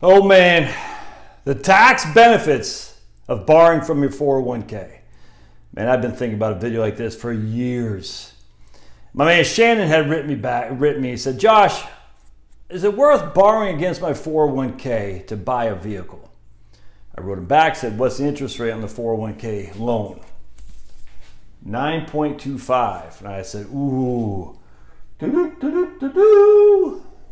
Oh man, the tax benefits of borrowing from your 401k. Man, I've been thinking about a video like this for years. My man Shannon had written me, he said, Josh, is it worth borrowing against my 401k to buy a vehicle? I wrote him back, said, what's the interest rate on the 401k loan? 9.25. And I said, ooh,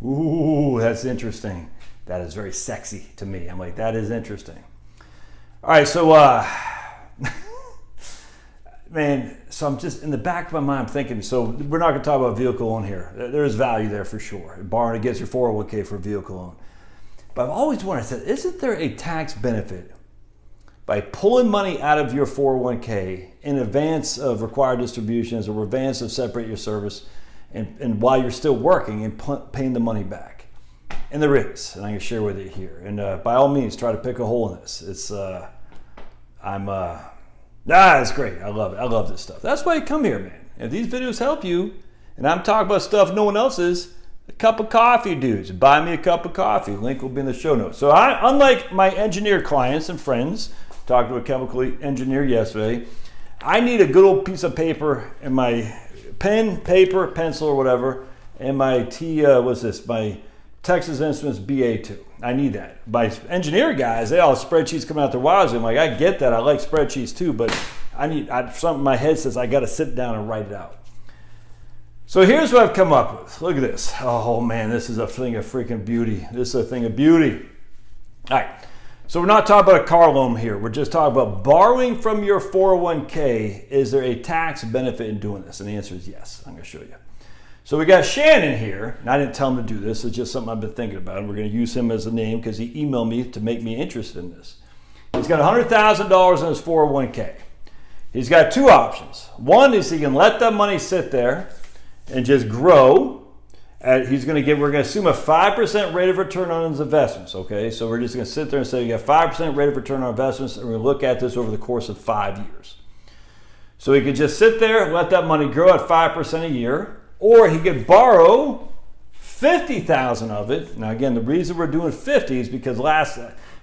ooh, that's interesting. That is very sexy to me. I'm like, that is interesting. All right, so, man, so I'm just in the back of my mind, I'm thinking, so we're not going to talk about vehicle loan here. There's value there for sure, borrowing against your 401k for a vehicle loan. But I've always wondered, I said, isn't there a tax benefit by pulling money out of your 401k in advance of required distributions or advance of separate your service and while you're still working and paying the money back? And there is, and I'm going to share with you here. And by all means, try to pick a hole in this. It's, it's great. I love it. I love this stuff. That's why you come here, man. If these videos help you, and I'm talking about stuff no one else is, a cup of coffee, dudes. Buy me a cup of coffee. Link will be in the show notes. So unlike my engineer clients and friends, talked to a chemical engineer yesterday, I need a good old piece of paper and my pen, paper, pencil, or whatever, and my my Texas Instruments BA2. I need that. My engineer guys, they all have spreadsheets coming out their wires. I'm like, I get that. I like spreadsheets too, but something in my head says I got to sit down and write it out. So here's what I've come up with. Look at this. Oh man, this is a thing of freaking beauty. This is a thing of beauty. All right. So we're not talking about a car loan here. We're just talking about borrowing from your 401k. Is there a tax benefit in doing this? And the answer is yes. I'm going to show you. So we got Shannon here, and I didn't tell him to do this. It's just something I've been thinking about, and we're going to use him as a name because he emailed me to make me interested in this. He's got $100,000 in his 401k. He's got two options. One is he can let that money sit there and just grow. We're going to assume a 5% rate of return on his investments, okay? So we're just going to sit there and say you got 5% rate of return on investments, and we're going to look at this over the course of 5 years. So he could just sit there and let that money grow at 5% a year, or he could borrow $50,000 of it. Now again, the reason we're doing 50 is because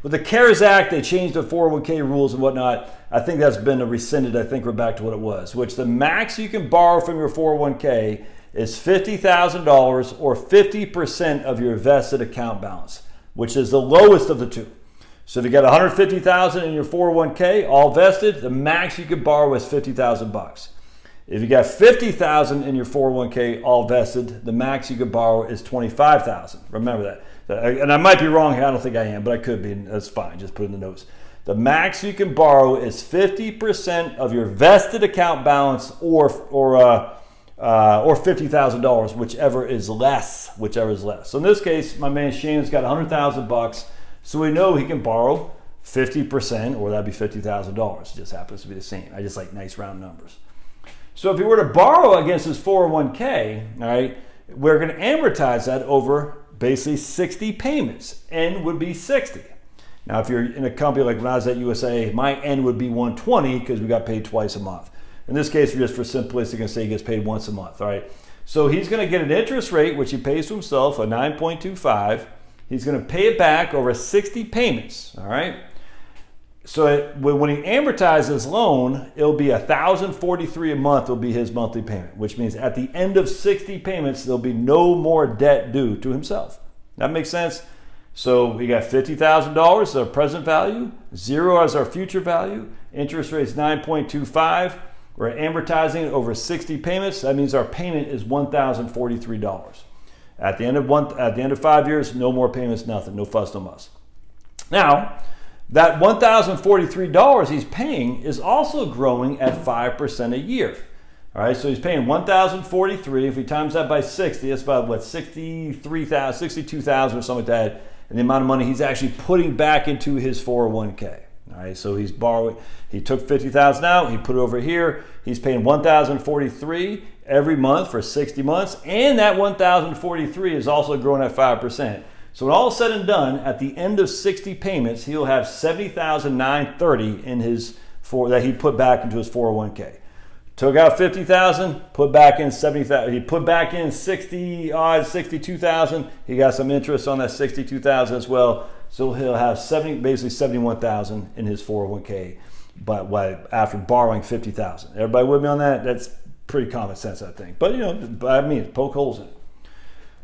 with the CARES Act, they changed the 401k rules and whatnot. I think that's been rescinded. I think we're back to what it was, which the max you can borrow from your 401k is $50,000 or 50% of your vested account balance, which is the lowest of the two. So if you got $150,000 in your 401k, all vested, the max you could borrow is $50,000. If you got $50,000 in your 401k, all vested, the max you could borrow is $25,000. Remember that. And I might be wrong here. I don't think I am, but I could be. And that's fine. Just put it in the notes. The max you can borrow is 50% of your vested account balance, or $50,000, whichever is less. So in this case, my man Shannon's got $100,000, so we know he can borrow 50%, or that'd be $50,000. It just happens to be the same. I just like nice round numbers. So if he were to borrow against his 401k, all right, we're going to amortize that over basically 60 payments. N would be 60. Now, if you're in a company like when I was at USA, my N would be 120 because we got paid twice a month. In this case, we're just for simplistic and say he gets paid once a month, all right? So he's going to get an interest rate, which he pays to himself, a 9.25. He's going to pay it back over 60 payments, all right? So when he amortizes his loan, it'll be $1,043 a month will be his monthly payment, which means at the end of 60 payments, there'll be no more debt due to himself. That makes sense? So we got $50,000 as our present value, 0 as our future value, interest rate is 9.25. We're amortizing it over 60 payments. That means our payment is $1,043. At the end of 5 years, no more payments, nothing, no fuss, no muss. Now, that $1,043 he's paying is also growing at 5% a year. All right, so he's paying $1,043. If we times that by 60, that's about what, 63,000, 62,000 or something like that. And the amount of money he's actually putting back into his 401k. All right, so he's borrowing. He took $50,000 out. He put it over here. He's paying $1,043 every month for 60 months, and that $1,043 is also growing at 5%. So when all is said and done, at the end of 60 payments, he'll have $70,930 in his that he put back into his 401k. Took out $50,000, put back in $70,000. He put back in $62,000. He got some interest on that $62,000 as well. So he'll have basically $71,000 in his 401k, but after borrowing $50,000. Everybody with me on that? That's pretty common sense, I think. But I mean, poke holes in it.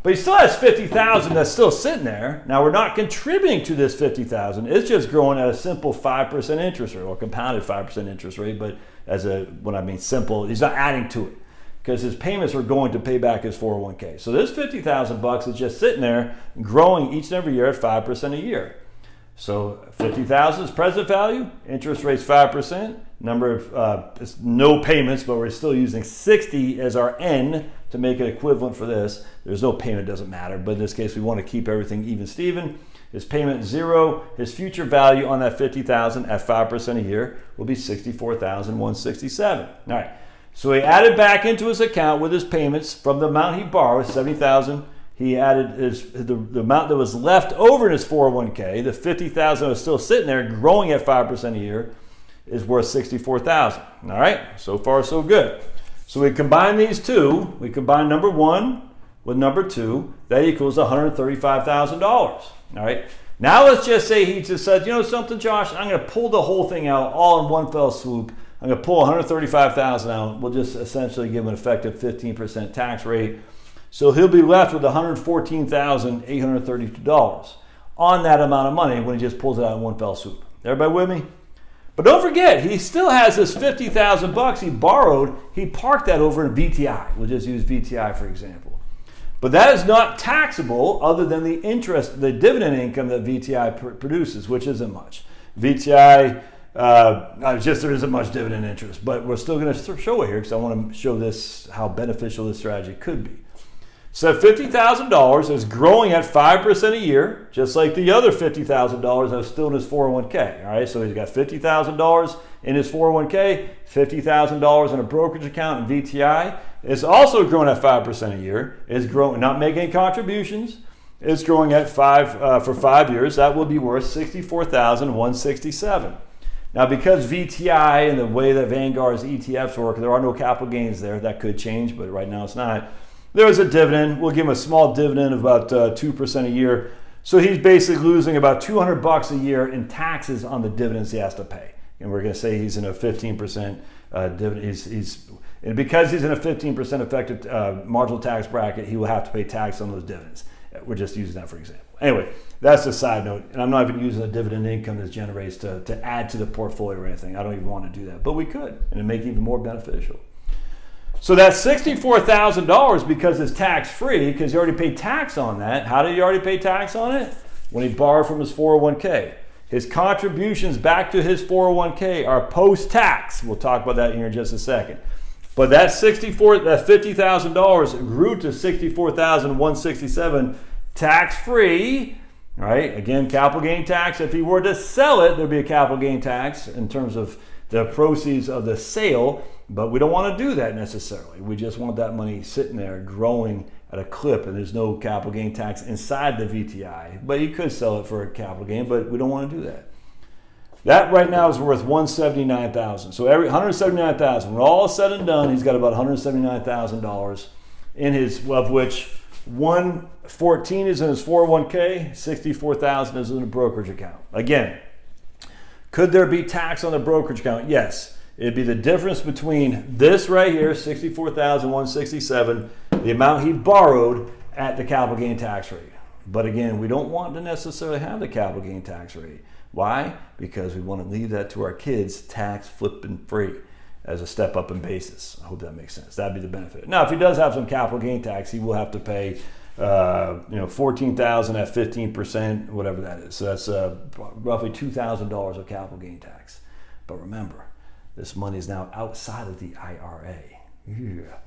But he still has $50,000 that's still sitting there. Now we're not contributing to this $50,000. It's just growing at a simple 5% interest rate, or compounded 5% interest rate. But when I mean simple, he's not adding to it because his payments are going to pay back his 401k. So this $50,000 is just sitting there, growing each and every year at 5% a year. So $50,000 is present value, interest rate's 5%. Number of it's no payments, but we're still using 60 as our N to make it equivalent for this. There's no payment, doesn't matter, but in this case we want to keep everything even Steven. His payment 0. His future value on that $50,000 at 5% a year will be $64,167. All right. So he added back into his account with his payments from the amount he borrowed, $70,000. He added the amount that was left over in his 401k, the $50,000 that was still sitting there, growing at 5% a year, is worth $64,000. All right, so far so good. So we combine these two. We combine number 1 with number 2. That equals $135,000. All right. Now let's just say he just said, you know something, Josh, I'm going to pull the whole thing out all in one fell swoop. I'm going to pull $135,000 out. We'll just essentially give him an effective 15% tax rate. So he'll be left with $114,832 on that amount of money when he just pulls it out in one fell swoop. Everybody with me? But don't forget, he still has this $50,000 he borrowed. He parked that over in VTI. We'll just use VTI for example. But that is not taxable other than the interest, the dividend income that VTI produces, which isn't much. VTI, there isn't much dividend interest, but we're still going to show it here because I want to show this how beneficial this strategy could be. So $50,000 is growing at 5% a year, just like the other $50,000 that's still in his 401k. All right, so he's got $50,000 in his 401k, $50,000 in a brokerage account in VTI. It's also growing at 5% a year. It's growing, not making any contributions. It's growing at for 5 years. That will be worth $64,167. Now, because VTI and the way that Vanguard's ETFs work, there are no capital gains there. That could change, but right now it's not. There's a dividend. We'll give him a small dividend of about 2% a year. So he's basically losing about $200 a year in taxes on the dividends he has to pay. And we're going to say he's in a 15% dividend. And because he's in a 15% effective marginal tax bracket, he will have to pay tax on those dividends. We're just using that for example. Anyway, that's a side note. And I'm not even using the dividend income that generates to add to the portfolio or anything. I don't even want to do that. But we could, and it'd make it even more beneficial. So that's $64,000 because it's tax-free because he already paid tax on that. How did he already pay tax on it? When he borrowed from his 401k. His contributions back to his 401k are post-tax. We'll talk about that here in just a second. But that $50,000 grew to $64,167 tax-free. All right, again, capital gain tax. If he were to sell it, there'd be a capital gain tax in terms of the proceeds of the sale. But we don't want to do that necessarily. We just want that money sitting there growing at a clip, and there's no capital gain tax inside the VTI. But you could sell it for a capital gain, but we don't want to do that. That right now is worth $179,000. So every $179,000. When all is said and done, he's got about $179,000 in his, of which $114,000 is in his 401k, $64,000 is in a brokerage account. Again, could there be tax on the brokerage account? Yes. It'd be the difference between this right here, $64,167, the amount he borrowed at the capital gain tax rate. But again, we don't want to necessarily have the capital gain tax rate. Why? Because we want to leave that to our kids tax flipping free as a step up in basis. I hope that makes sense. That'd be the benefit. Now, if he does have some capital gain tax, he will have to pay $14,000 at 15%, whatever that is. So that's roughly $2,000 of capital gain tax. But remember, this money is now outside of the IRA. Yeah.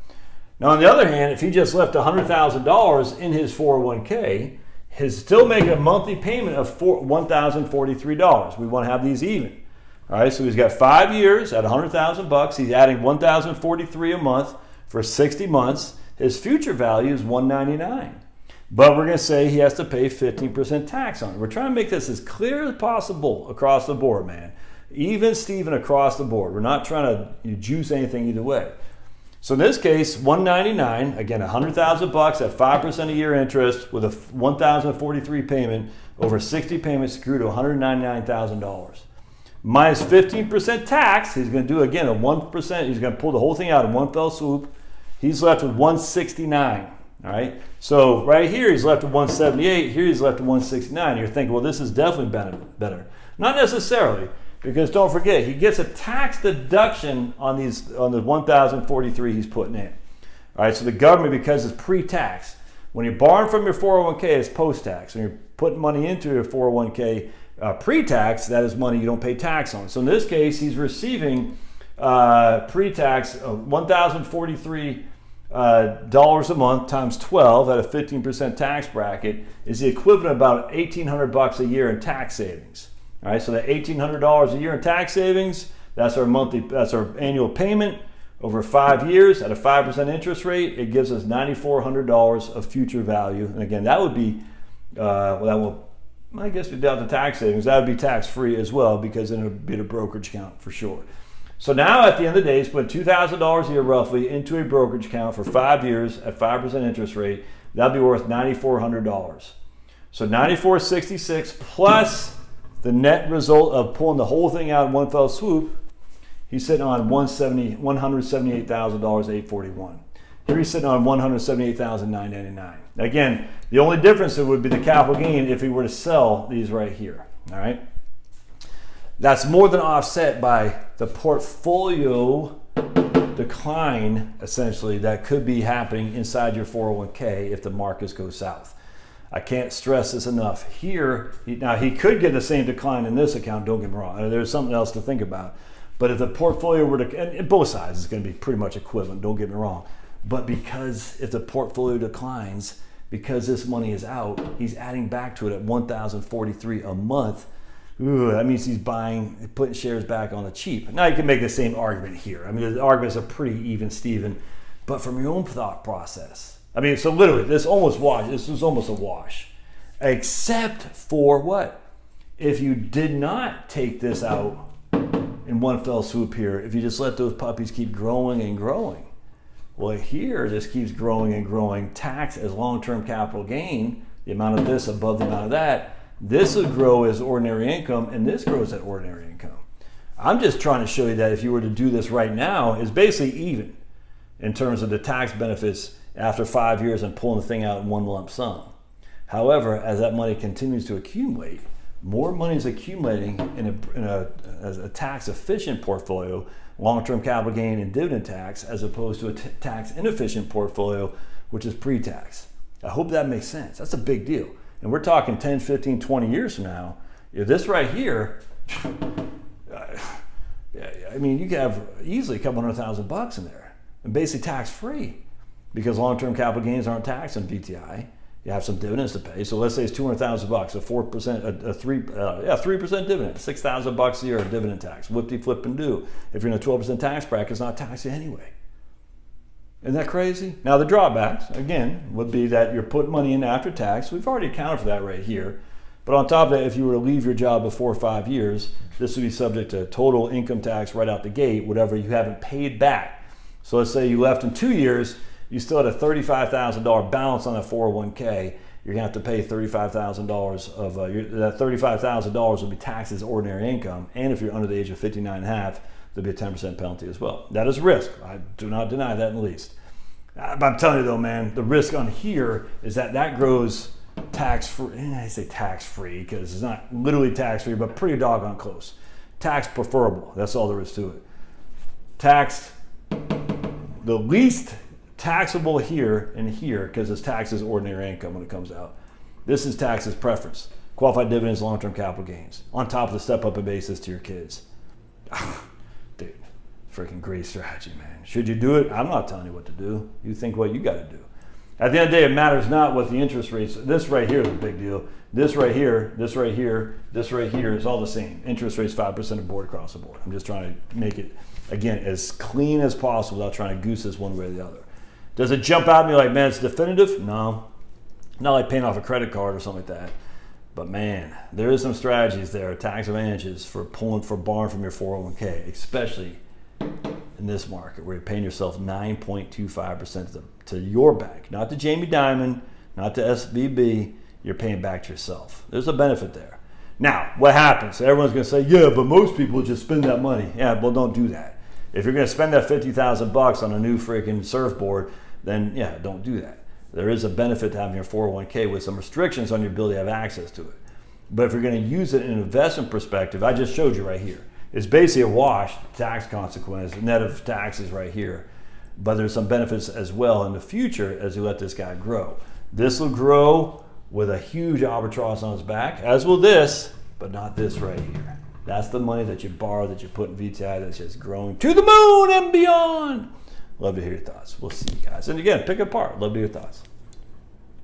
Now, on the other hand, if he just left $100,000 in his 401k, he's still making a monthly payment of $1,043. We want to have these even. All right, so he's got 5 years at $100,000. He's adding $1,043 a month for 60 months. His future value is $199. But we're going to say he has to pay 15% tax on it. We're trying to make this as clear as possible across the board, man. Even Steven across the board. We're not trying to juice anything either way. So in this case, $199, again, $100,000 at 5% a year interest with a $1,043 payment, over 60 payments grew to $199,000. Minus 15% tax, he's going to do again a 1%, he's going to pull the whole thing out in one fell swoop. He's left with $169, all right? So right here, he's left with $178, here he's left with $169. You're thinking, well, this is definitely better. Not necessarily, because don't forget, he gets a tax deduction on the $1,043 he's putting in. All right, so the government, because it's pre-tax, when you're borrowing from your 401k, it's post-tax. When you're putting money into your 401k pre-tax, that is money you don't pay tax on. So in this case, he's receiving pre-tax $1,043 a month times 12 at a 15% tax bracket is the equivalent of about $1,800 a year in tax savings. All right, so that $1,800 a year in tax savings, that's our annual payment over 5 years at a 5% interest rate. It gives us $9,400 of future value. And again, that would be, I guess without the tax savings, that would be tax-free as well, because then it would be a brokerage account for sure. So now at the end of the day, he's put $2,000 a year roughly into a brokerage account for 5 years at 5% interest rate. That'd be worth $9,400. So $9,466 plus the net result of pulling the whole thing out in one fell swoop, he's sitting on $178,841. Here he's sitting on $178,999. Again, the only difference would be the capital gain if he were to sell these right here. All right, that's more than offset by the portfolio decline, essentially, that could be happening inside your 401k if the markets go south. I can't stress this enough. Here, now he could get the same decline in this account, don't get me wrong. There's something else to think about. But if the portfolio were to, and both sides is going to be pretty much equivalent, don't get me wrong. But because if the portfolio declines, because this money is out, he's adding back to it at $1,043 a month. Ooh, that means he's putting shares back on the cheap. Now you can make the same argument here. I mean, the arguments are pretty even, Steven, but from your own thought process. I mean, so literally, this was almost a wash, except for what? If you did not take this out in one fell swoop here, if you just let those puppies keep growing and growing, well, here this keeps growing and growing. Tax as long-term capital gain, the amount of this above the amount of that, this would grow as ordinary income, and this grows at ordinary income. I'm just trying to show you that if you were to do this right now, it's basically even in terms of the tax benefits after 5 years and pulling the thing out in one lump sum. However, as that money continues to accumulate, more money is accumulating in a tax-efficient portfolio, long-term capital gain and dividend tax, as opposed to a tax-inefficient portfolio, which is pre-tax. I hope that makes sense. That's a big deal. And we're talking 10, 15, 20 years from now. This right here, I mean, you could have easily a couple $100,000 in there, and basically tax-free, because long-term capital gains aren't taxed on VTI. You have some dividends to pay. So let's say it's $200,000, a 3% dividend, $6,000 a year of dividend tax. Whip-de flip and do. If you're in a 12% tax bracket, it's not taxed anyway. Isn't that crazy? Now the drawbacks, again, would be that you're putting money in after tax. We've already accounted for that right here. But on top of that, if you were to leave your job before 5 years, this would be subject to total income tax right out the gate, whatever you haven't paid back. So let's say you left in 2 years, you still had a $35,000 balance on that 401k. You're gonna have to pay $35,000 of that $35,000 will be taxed as ordinary income, and if you're under the age of 59.5, there'll be a 10% penalty as well. That is risk. I do not deny that in the least. But I'm telling you though, man, the risk on here is that grows tax-free. I say tax-free because it's not literally tax-free, but pretty doggone close. Tax preferable. That's all there is to it. Taxed the least taxable here and here, because it's taxed as ordinary income when it comes out. This is taxed as preference. Qualified dividends, long-term capital gains, on top of the step-up in basis to your kids. Dude, freaking great strategy, man. Should you do it? I'm not telling you what to do. You think what you got to do. At the end of the day, it matters not what the interest rates. This right here is a big deal. This right here, this right here, this right here is all the same. Interest rates 5% aboard across the board. I'm just trying to make it, again, as clean as possible without trying to goose this one way or the other. Does it jump out at me like, man, it's definitive? No. Not like paying off a credit card or something like that. But man, there is some strategies there, tax advantages for borrowing from your 401k, especially in in this market where you're paying yourself 9.25% to your bank, not to Jamie Dimon, not to SVB. You're paying back to yourself. There's a benefit there. Now, what happens? Everyone's going to say, yeah, but most people just spend that money. Yeah, well, don't do that. If you're going to spend that $50,000 on a new freaking surfboard, then yeah, don't do that. There is a benefit to having your 401k with some restrictions on your ability to have access to it. But if you're going to use it in an investment perspective, I just showed you right here. It's basically a wash, tax consequence, net of taxes right here. But there's some benefits as well in the future as you let this guy grow. This will grow with a huge albatross on its back, as will this, but not this right here. That's the money that you borrow, that you put in VTI, that's just growing to the moon and beyond. Love to hear your thoughts. We'll see you guys. And again, pick it apart. Love to hear your thoughts.